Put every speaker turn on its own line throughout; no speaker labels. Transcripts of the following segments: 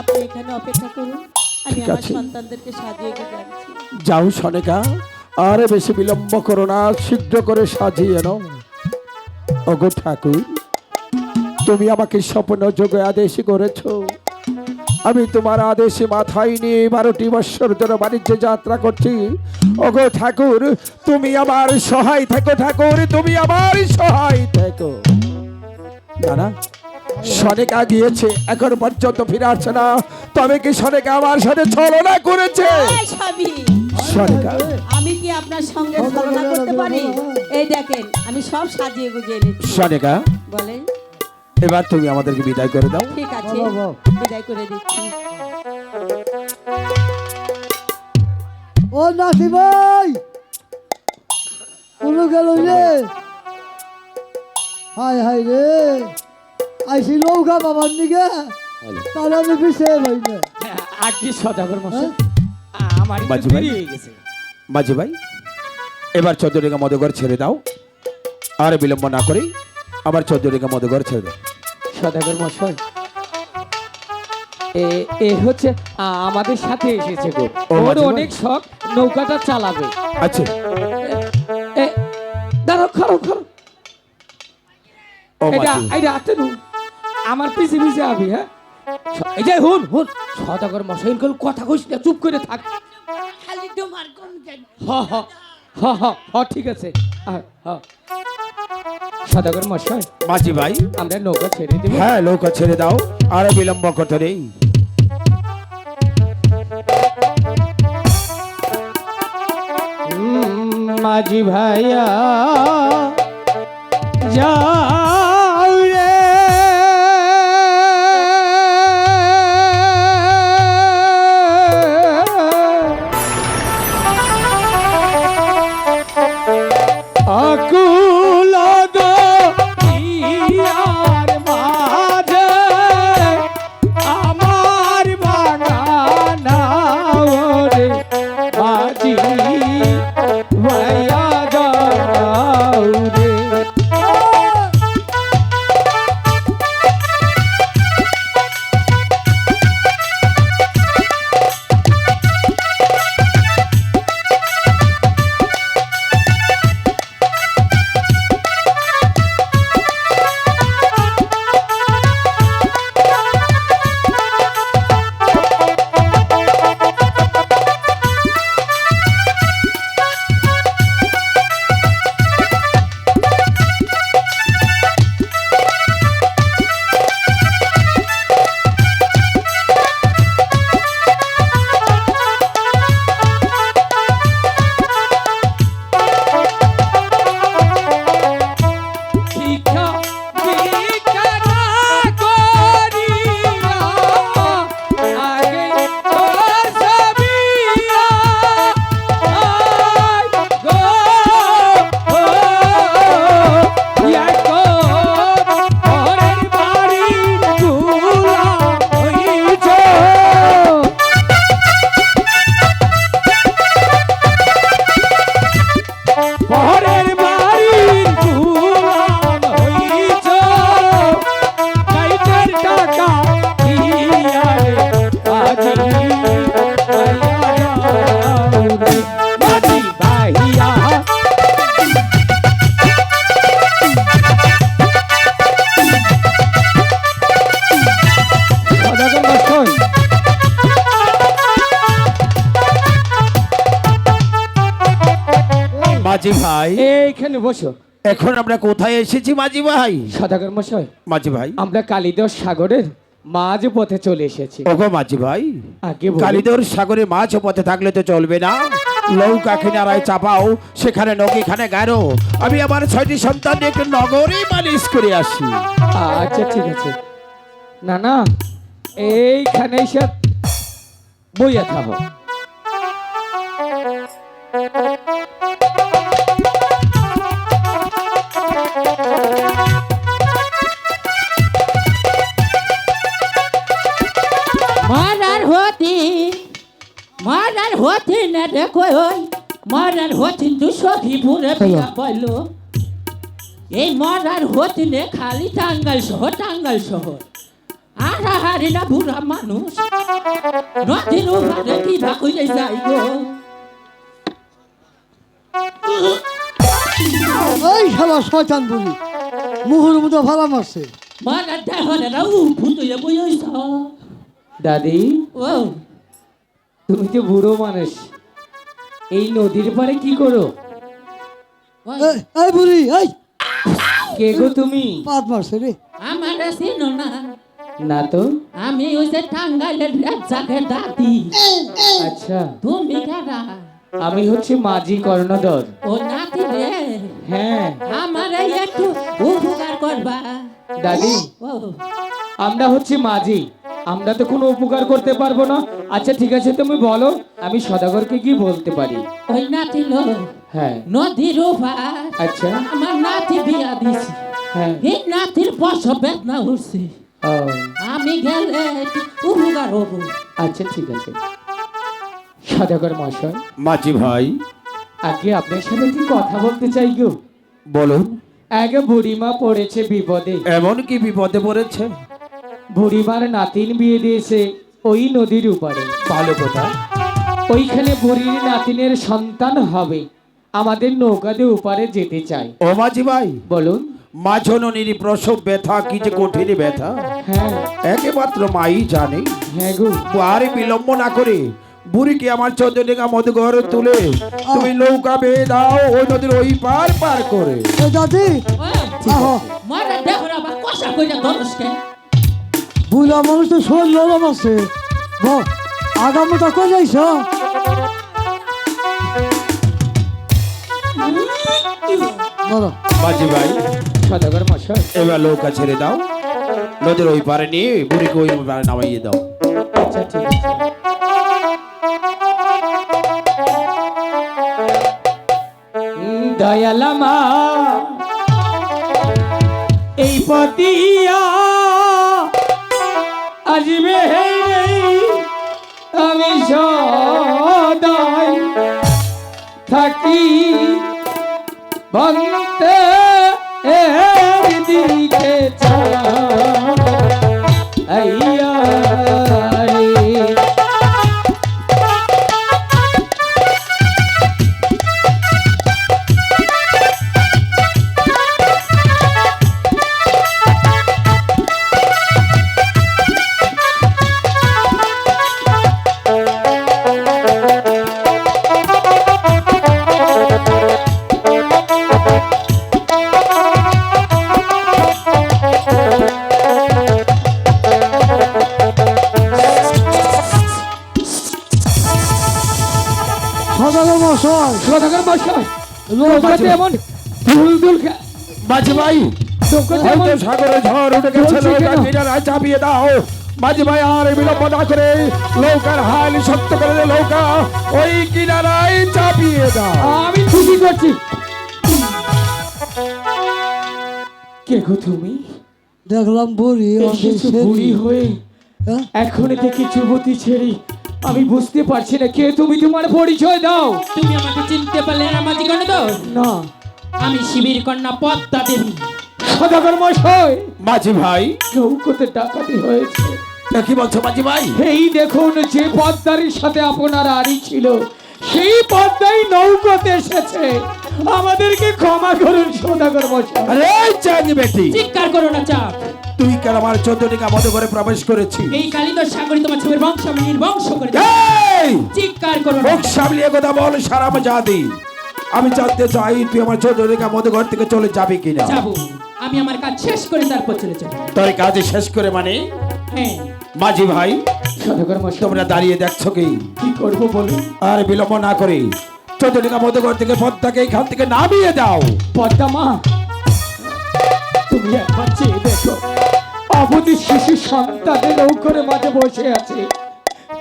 আপনি এখানে অপেক্ষা করুন, আমি
ঠিক
আমার
আছে।
সন্তানদেরকে সাজিয়ে দিয়ে যাচ্ছি।
যাও সনেকা, আর বেশি বিলম্ব করো না, শীঘ্র করে সাজিয়ে নাও। ওগো ঠাকুর, তুমি আমাকে স্বপ্ন যোগে আদেশ করেছ, আমি তোমার আদেশে মাথায় নিয়ে 12টি বৎসর ধরে বাণিজ্য যাত্রা করছি। ওগো ঠাকুর, তুমি আমার সহায় থেকো, ঠাকুর তুমি আমার সহায় থেকো। না না, সনেকা গিয়েছে, এখন পর্যন্ত ফিরে আসছে না, তবে কি সনেকা আমার সাথে ছলনা করেছে?
এই স্বামী,
সনেকা,
আমি কি আপনার সঙ্গে ছলনা করতে পারি? এই দেখেন, আমি সব সাজিয়ে গুজিয়ে নিচ্ছি।
সনেকা,
বলেন।
এবার তুমি আমাদেরকে বিদায় করে দাও।
ঠিক আছে, বিদায় করে দিচ্ছি।
ও নাসি ভাই, কোন গেল রে? হাই হাই রে, আইসি নৌকা বাবার নিগে, তাহলে আমি পিছিয়ে ভাই না।
আর কি সদাগর মশাই, আমার একটু
বাজু ভাই।
দেরি হয়ে গেছে।
মাঝি ভাই, এবার 14 রেখা মধুঘর ছেড়ে দাও, আর বিলম্ব না করে আবার 14 রেখা মধুঘর ছেড়ে দাও।
সদাগর মশাই, এ হচ্ছে আমাদের সাথে এসেছে গো।
ও,
ওর
মাঝি ভাই।
অনেক শখ, নৌকাটা চালাবে।
আচ্ছা,
এ, দাঁড়াও, খারো খারো,
ও
এটা
মাঝি,
এটা আতে নু, আমার পিছে পিছে আবি। হ্যাঁ, এই যে হুন হুন, সদাগর মশাই কোন কথা কইস না, চুপ করে থাক।
খালি তোমার কোন
হ হ হ হ হ, ঠিক আছে। হ, সদাগর মশাই,
মাঝি ভাই,
আমরা নৌকা ছেড়ে দেব।
হ্যাঁ নৌকা ছেড়ে দাও, আর বিলম্ব করতে নেই।
মাঝি ভাইয়া যাও রে, আকুল দয়ার মাঝে আমার বাগানা রে মাঝি ভাইয়া যাও রে। ভিক্ষা ভিক্ষা না করিয়া আগে তোর ছবিয়া আয় গো ও ইয়াকো ঘরের বাড়ি চুলা হইছো। পরের বাড়ির দুলাল হইছ, কাইটের টাকা দিয়া রে আজি ভাইয়া যাও রে, মাঝি ভাইয়া। সদাগর মশাই,
মাঝি ভাই,
এইখানে বসো।
এখন আমরা কোথায় এসেছি মাঝি ভাই?
সদাগর মশাই,
মাঝি ভাই,
আমরা কালিদাস সাগরের মাঝ পথে চলে এসেছি।
ওগো মাঝি ভাই,
আগে বলুন।
কালিদর সাগরে মাছ পথে থাকলে তো চলবে না, নৌকা কিনারায় চাপাও, সেখানে নৌকিখানে গাড়ো, আমি আমার 6টি সন্তান নিয়ে একটু নগরে মালিশ করে আসি।
আচ্ছা ঠিক আছে। না না, এইখানে এসে বইয়া থাকো।
মারার হতে না দেখো ওই মারার হতে তো সখী পুরে পিয়া পাইলো। এই মারার হতে নে খালি টাঙ্গাইল শহর আর হারি না বুড়া মানুষ নদীর ওপারে কি বা কইলে যাই গো
এই শালা শয়তান বুড়ি মুহুর মতো ভাড়া মারছে
মারা দেহরে রাউ ফুটুয়ে বইছ
দাদি
ও
তুমি তো বুড়ো মানুষ, এই নদীর পাড়ে কি করো?
এই বুড়ি এই
কে গো তুমি?
পাত মারছে রে
আমার চিনো না
না তো।
আমি ওই যে টাঙ্গাইলের রাজ্জাকের দাদি
আচ্ছা,
তুমি কারা
আমি হচ্ছে মাঝি কর্ণধর।
ও নাতি রে
হ্যাঁ
আমার একটু উপকার করবা
দাদি,
ও
আমরা হচ্ছে মাঝি, আমরা তো কোনো উপকার করতে পারবো না। আচ্ছা ঠিক আছে, তুমি বলো, আমি সদাগরকে কি বলতে পারি?
ওই নাতি লো
হ্যাঁ
নদীর ওপার
আচ্ছা
আমার নাতি বিয়া দিছি
হ্যাঁ
এই নাতির প্রসব বেদনা উঠছে
ও,
আমি গেলে একটু উপকার হবো
আচ্ছা ঠিক আছে। সদাগর মশাই,
মাঝি ভাই
আগে আপনার সাথে কি কথা বলতে চাই গো।
বলুন,
আগে বুড়িমা পড়েছে বিপদে,
এমন কি বিপদে পড়েছে?
বুড়িমার নাতিন বিয়ে দিয়েছে ওই নদীর উপারে।
ভালো কথা।
ওইখানে বুড়ির নাতিনের সন্তান হবে, আমাদের নৌকাতে উপারে যেতে চাই।
ও মাঝি ভাই,
বলুন।
মাঝননির প্রসব ব্যথা কি যে কঠিন ব্যথা,
হ্যাঁ
একমাত্র মাই জানে।
হ্যাঁ গো,
আর বিলম্ব না করে বুড়িকে আমার 14 টাকা মতো ঘরে তুলে তুমি নৌকা বেয়ে দাও ওই নদীর ওই পার পার করে।
এই দাদি আহো
মারা দেহরে আবার কষা কইরা দরসকে
বুড়া মানুষ তো শরীর নরম আছে আগামীটা কই যাইছ ধরো
মাঝি ভাই,
সদাগর মশাই,
এবার নৌকা ছেড়ে দাও, নদীর ওই পারে নিয়ে বুড়িকে ওই পারে নামাইয়ে দাও।
আচ্ছা ঠিক আছে। দয়ালামা এই পতিয়া আসবে আমি সদাই থাকি বন্ধে দিকে আইয়া রে।
সদাগর মশাই
সদাগর মশাই,
নৌকাতে
এমন দুলদুল
মাঝি ভাই, হয়তো সাগরে ঝড় উঠে গেছে,
বলছি
নৌকা
কেন?
কিনারায় চাপিয়ে দাও। মাঝি ভাই, আর বিলম্ব না করে নৌকার হাল শক্ত করে দে, নৌকা ওই কিনারায় চাপিয়ে দাও।
আমি খুশি করছি। কে গো তুমি?
দেখলাম বুড়ি
এসেছো বুড়ি হয়ে, এখন থেকে যুবতী ছেড়ে আমি বুঝতে পারছি না কে তুমি, তোমার পরিচয় দাও।
তুমি আমাকে চিনতে পারলে না মাঝি কন্যা
না,
আমি শিবির কন্যা পদ্মা দেবী
সদাগর মশাই,
মাঝি ভাই,
নৌকোতে ডাকাতি হয়েছে।
তা কি বলছো মাঝি ভাই?
এই দেখুন, যে পদ্মারির সাথে আপনার আড়ি ছিল সেই পদ্মাই নৌকোতে এসেছে, আমাদেরকে ক্ষমা করুন সদাগর মশাই।
আরে চাঁদ বেটি,
চিৎকার করো না চাপ
তুই কেন আমার 14 টাকা মতো করে প্রবেশ করেছিস?
এই কালিদর সাগরী তোমার ছেলের বংশ আমি নির্বংশ করে দেব।
এই
চিৎকার করো না
মুখ সামলিয়ে কথা বল সারা জাতি। আমি জানতে চাই তুই আমার 14 টাকা মতো ঘর থেকে চলে যাবি কিনা।
যাবো, আমি আমার কাজ শেষ করে তারপর চলে যাবো।
তোর কাজ শেষ করে মানে?
হ্যাঁ
মাঝি ভাই,
সদাগর মশাই,
তোমরা দাঁড়িয়ে দেখছো কি?
কি করবো বলুন?
আর বিলম্ব না করে 14 টাকা মতো ঘর থেকে পদ্মাকে এখান থেকে নামিয়ে দাও।
পদ্মা মা, তুমি একবার চেয়ে দেখো, অবধি শিশু সন্তানের নৌকরে মাঝে বসে আছে,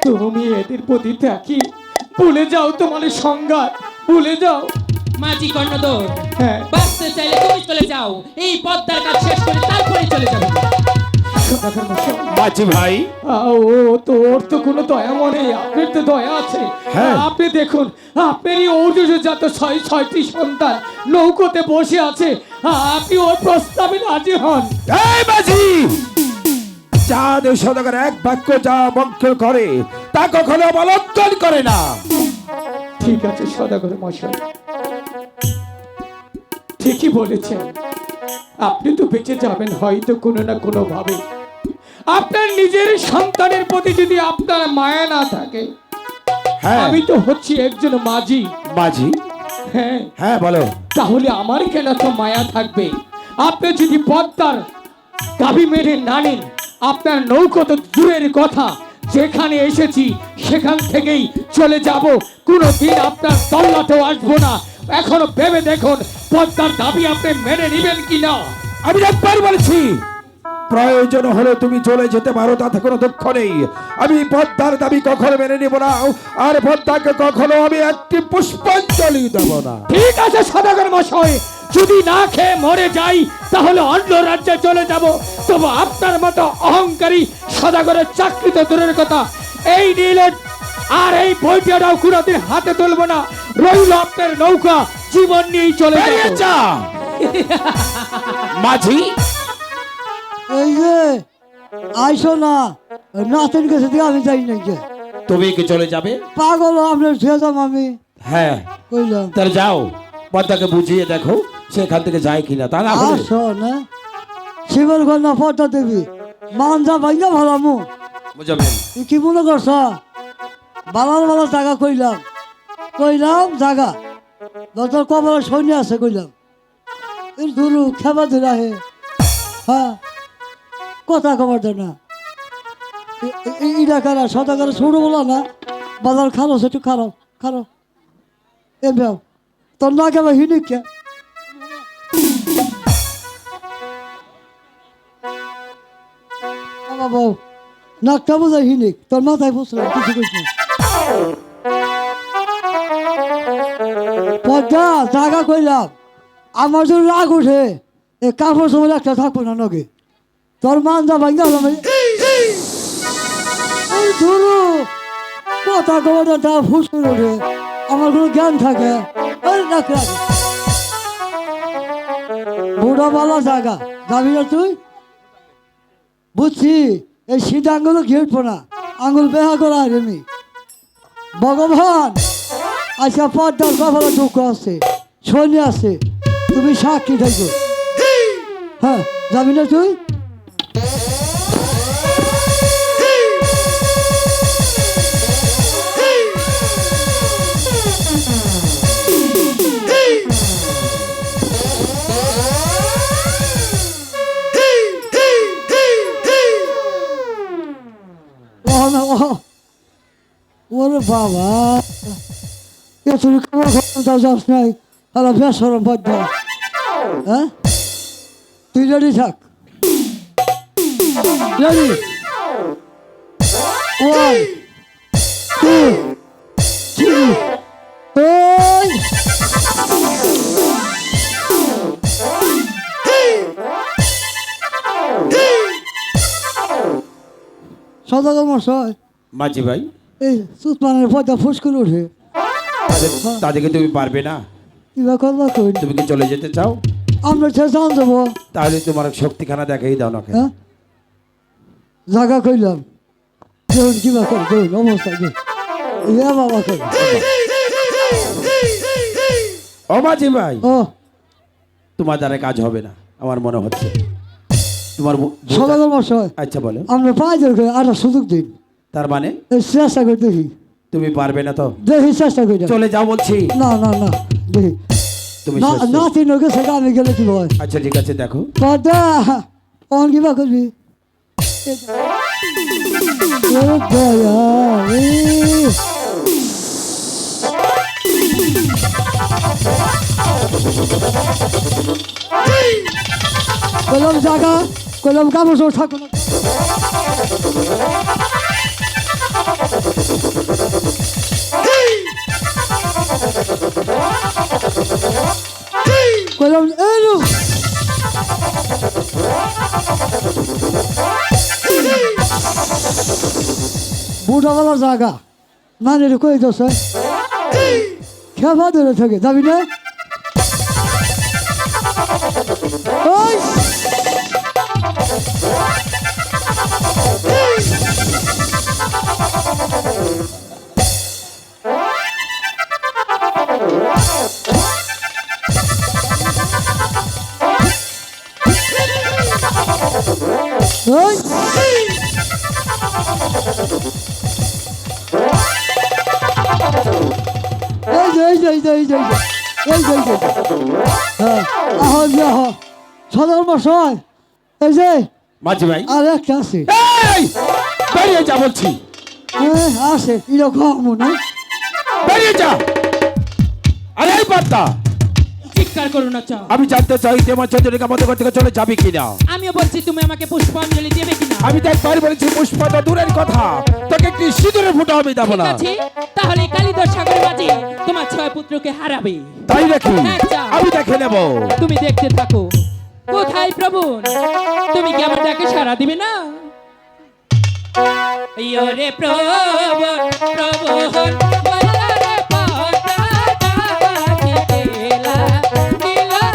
তুমি এদের প্রতি থাকি ভুলে যাও, তোমার সংঘাত ভুলে যাও।
মাঝি কর্ণধর,
হ্যাঁ
বাঁচতে চাইলে তুমি চলে যাও, এই পদ্মার কাজ শেষ করে তারপরে চলে যাবে।
সদাগর মশাই,
মাঝি ভাই,
ও তোর তো কোনো দয়া মনে, আপনার তো দয়া আছে।
হ্যাঁ।
আপনি দেখুন, আপনারই ঔরজাত 6টি সন্তান নৌকোতে বসে আছে, আপনি ওর প্রস্তাবে রাজি হন।
এই মাঝি, চাঁদ সদাগর এক বাক্য যা মঙ্গল করে তা কখনো অবলম্বন করে না।
ঠিক আছে সদাগর মশাই, ঠিকই বলেছেন। আপনি তো বেঁচে যাবেন হয়তো কোনো না কোনো ভাবে। আপনার নিজের সন্তানের প্রতি যদি আপনার মায়া না থাকে,
হ্যাঁ
আমি তো হচ্ছি একজন মাঝি।
মাঝি,
হ্যাঁ,
হ্যাঁ বলো।
তাহলে আমার কেন তো মায়া থাকবে? আপনি যদি পদ্মার গাভী মেরে না নেন, আপনার নৌকো তো দূরের কথা, যেখানে এসেছি সেখান থেকেই চলে যাব, কোনোদিন আপনার তল্লাতেও আসবো না। এখনো ভেবে দেখুন পদ্মার দাবি আপনি মেনে নেবেন কিনা।
আমি একবার বলেছি প্রয়োজন হলে তুমি চলে যেতে পারো, তাতে কোনো দুঃখ নেই। আমি পদ্মার দাবি কখনো মেনে নিব না, আর পদ্মাকে কখনো আমি একটি পুষ্পাঞ্জলি দেব না।
ঠিক আছে সদাগর মশাই, যদি না খেয়ে মরে যাই তাহলে অন্য রাজ্যে চলে যাব, তবু আপনার মতো অহংকারী সদাগরের চাকরি তো দূরের কথা, এই নীল আর এই বইটাও কোনোদিন হাতে তুলব না। রইল আপনার নৌকা, জীবন নিয়েই চলে
বেরিয়ে
যাব।
যা মাঝি।
এই যে আইসো না, নাতিন কাছে দিয়ে আমি যাই নাই যে
তুমি কি চলে যাবে?
পাগল আপনার ছুঁয়ে যাম আমি
হ্যাঁ
কইলাম।
তাহলে যাও, পদ্মাকে বুঝিয়ে দেখো সেখান থেকে যায় কিনা, তা না হলে
আসো না শিবের কন্যা পদ্মা দেবী মানজা ভাইয়া ভালামু
বুঝাবেন।
কি মনে করছ? বালার বালা জায়গা কইলাম জায়গা তোর কবর সৈন্য আছে কইলাম। এই ধরু খেবা ধরে আহে, হ্যাঁ কথা খবর দেয় না। ইটা কারা সদাকারা ছোট বলো না, বাজার খারো একটু খারো এ বেও তোর না কেবা হিনিক কে বাবু নাকটা বোঝাই হিনিক, তোর মাথায় বুঝলাম কিছু কইস না। পদ্মা জায়গা কইলাম, আমার যদি রাগ উঠে এ কাপড় সময় একটা থাকবো না নগে, তোর মান যা ভাঙ্গা হলাম। এই ধরু কথা কবার তা ফুস করে ওঠে, আমার কোনো জ্ঞান থাকে। বুড়া বালা জায়গা যাবি না তুই? বুঝছি এই সিধা আঙ্গুল ঘিরবো না, আঙ্গুল বেহা করা আমি ভগবান। আচ্ছা পদ্মার কপালে দুঃখ আছে, শনি আছে, তুমি সাক্ষী থাকো। হ্যাঁ যাবি না তুই? ওরে বাবা তুই খাবার খাওয়া যাস নাই, আলা বেসরম পদ্মা। হ্যাঁ তুই রেডি থাক, রেডি 1 2 3 ওই সদাগর মশাই
মাঝি ভাই,
এই সুতমানের পদ্মা ফুস করে ওঠে,
তাদেরকে তুমি পারবে না?
কিবা করবা কই?
তুমি কি চলে যেতে চাও?
আমরা ছেড়ে যাবো।
তাহলে তোমার শক্তিখানা দেখাই দাও না কেন?
হ্যাঁ জায়গা কইলাম দেখুন কিবা কর, দেখুন অবস্থা দেখুন। ইয়া বাবা কর
ও মাঝি ভাই,
ও
তোমার দ্বারা কাজ হবে না আমার মনে হচ্ছে। তোমার
সদাগর মশাই
আচ্ছা বলো।
আমরা পাই ধরে আর সুযোগ দিন,
তার মানে
এই চেষ্টা করে দেখি।
তুমি পারবে না তো?
দেখি চেষ্টা করি।
চলে যাও বলছি।
না না না দেখি
তুমি
না
শেষ।
না তিন ওকে সেটা আমি গেলে কি হয়?
আচ্ছা ঠিক আছে দেখো।
পদ্মা অন কিবা করবি? ও দয়া কলম জায়গা কলম কাপড় সব থাকো না। কলম এলো বুড়াওয়ালা জায়গা মানে রে কই দোষ খেবা ধরে থাকে যাবি না? ওই এই যে হ্যাঁ আহ আহ সদর মশাই এই যে
মাঝি ভাই
আর একটা আছে
এই বেরিয়ে যা বলছি,
আছে এরকম না
বেরিয়ে যা। আরে এই বার্তা
চিৎকার করো না চা।
আমি জানতে চাই তোমার চন্দ্রিকা মতো থেকে চলে যাবে কিনা।
আমিও বলছি তুমি আমাকে পুষ্পাঞ্জলি দেবে কিনা।
আমি তো একবার বলেছি পুষ্পটা দূরের কথা, তোকে একটি সিঁদুরের ফুটা আমি দেবো
ঠিক
না।
আছে, তাহলে কালিদাস সাগরের মাঝে তোমার 6 পুত্রকে হারাবে।
তাই নাকি?
হ্যাঁ, যাও।
আমি দেখে নেব।
তুমি দেখতে থাকো। কোথায় প্রভু, তুমি কি আমার ডাকে সাড়া দিবে না? ইয়োরে প্রভু প্রভু বলরে পাতা দিলা দিলা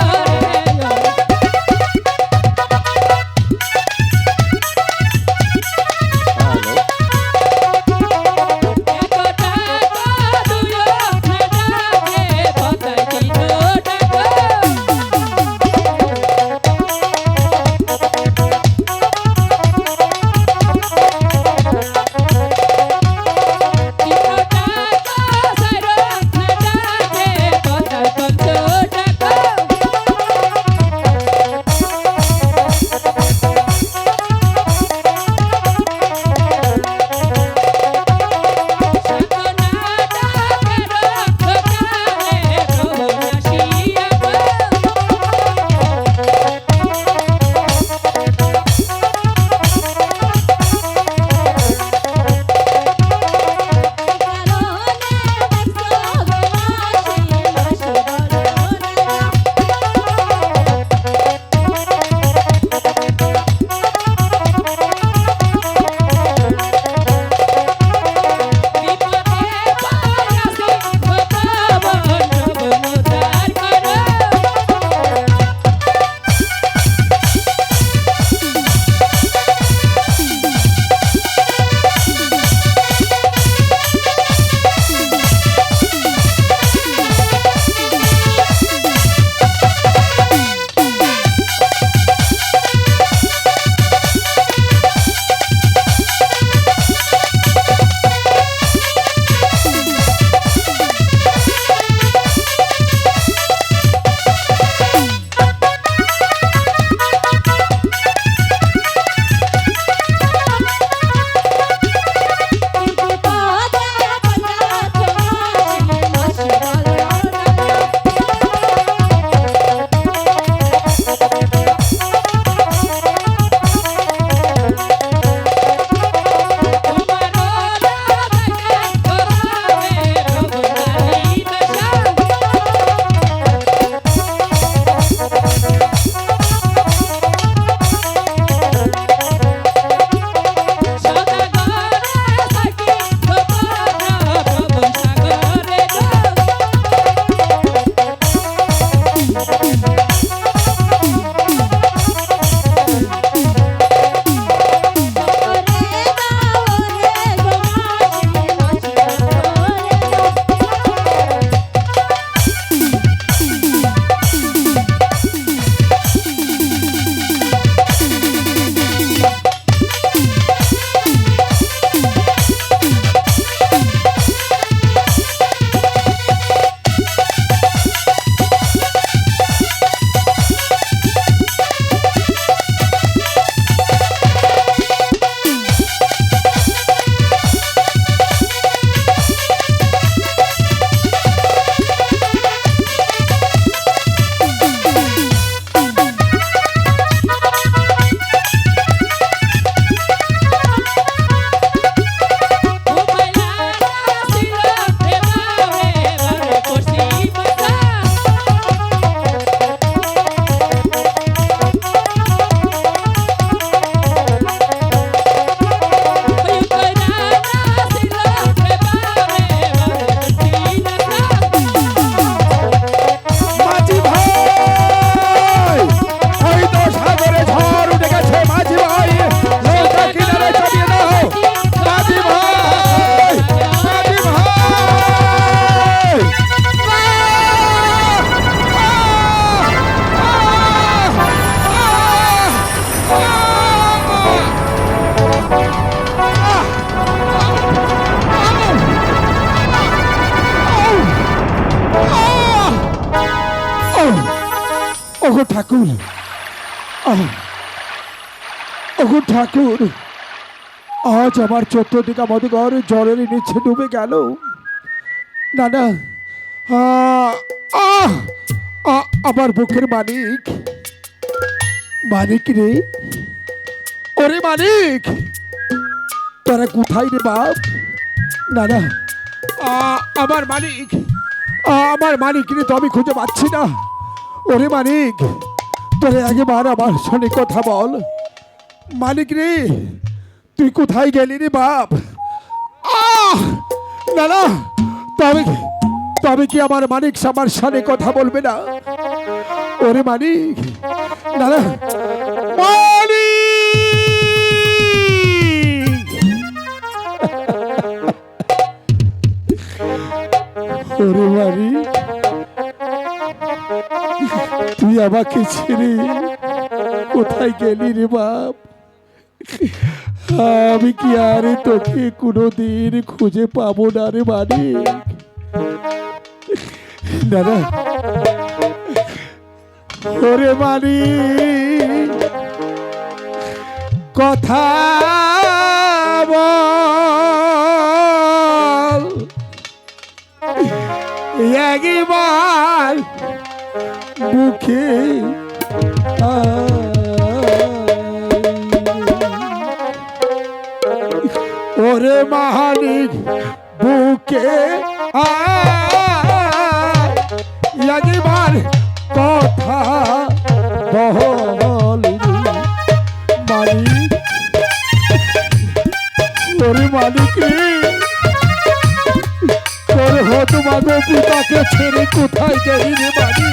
একটা দুয়ো নাকে পতাই দিলো ডাকা। Kita
ওগো ঠাকুর, আহ, ওগো ঠাকুর, আজ আমার চতুর্দিকে আমাদের ঘর জলের নিচে ডুবে গেল। না না, আহ, আহ, আমার বুকের মানিক, মানিক রে, ওরে মানিক, তোরা কোথায় রে বাপ? না না, আমার মানিক, আমার মানিক রে তো আমি খুঁজে পাচ্ছি না। ওরে মানিক, তোরে একবার আমার সঙ্গে কথা বল। মানিক রে, তুই কোথায় গেলি রে বাপ? না না, তবে তবে কি আমার মানিক আমার সাথে কথা বলবে না? ওরে মানিক, না না, ওরে মানিক, তুই আমাকে ছেড়ে কোথায় গেলি রে বাপ? আমি কি আর তোকে কোনোদিন খুঁজে পাবো না রে মানিক? না না, ওরে মানিক, কথা বল একবার বুকে ওরে মানিক, বুকে একবার কথা বল মানিক। ওরে মানিক, তোর হতভাগ্য পিতাকে ছেড়ে কোথায় গেলি রে মানিক?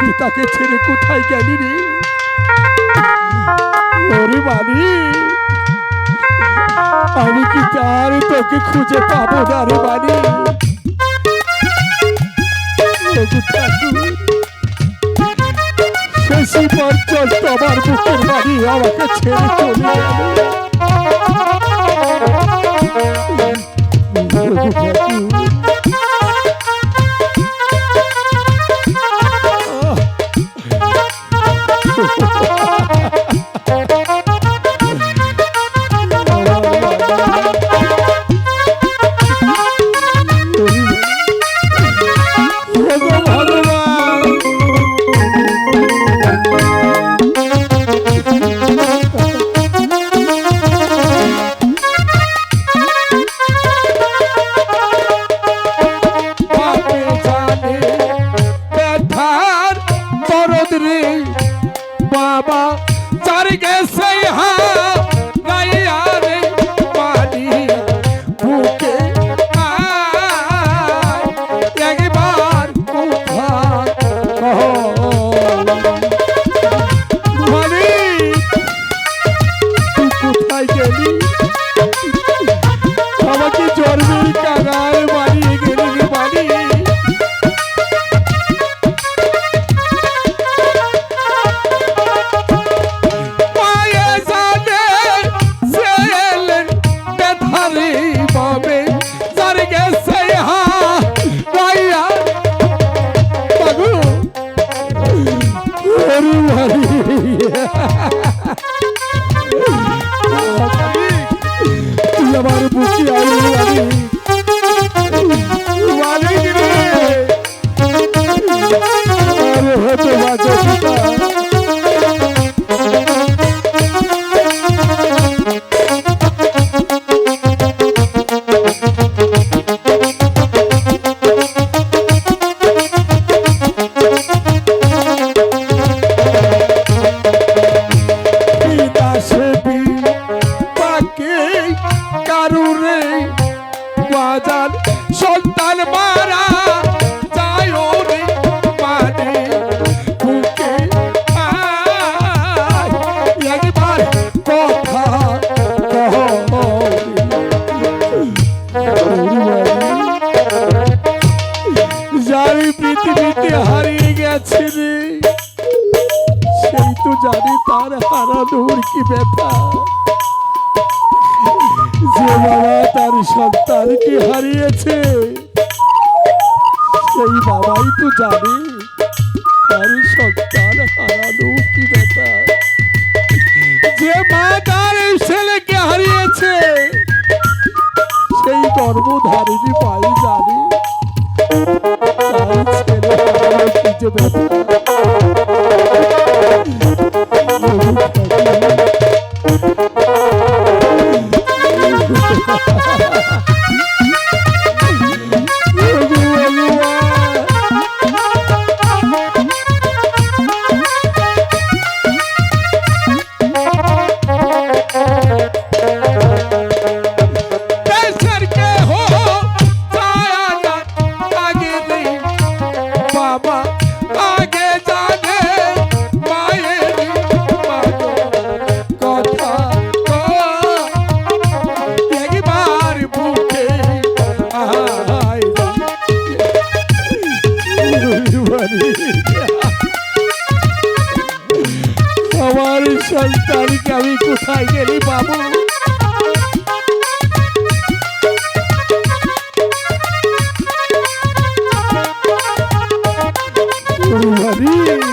পিতাকে ছেড়ে কোথায় গেলি রে? ওরে মানিক, আমি কি তার তোকে খুঁজে পাবো না রে মানিক? শেষই পর্যন্ত আমার বুকের বাড়ি আমাকে ছেড়ে চলে গেল। বাবা চার গেছে রে পানি বুকে একবার কোথায় গেলি? আমাকে জন্মের কাগায় মারিয়ে গেলি রে পানি। আমার বুঝি হতো বাজে কথা যারি পৃথিবীতে হারিয়ে গেছে রে, সেই তো জানি তার হারানোর কি ব্যথা। যে বাবা তার সন্তানকে হারিয়েছে, সেই বাবাই তো জানে তার সন্তান হারানো কি ব্যথা। যে মা তার এই ছেলেকে হারিয়েছে, সেই গর্ভধারিণী মাই জানে তার ছেলে হারানো কি যে ব্যথা। আমার সন্তানকে আমি কোথায় গেলি বাবু? বাড়ি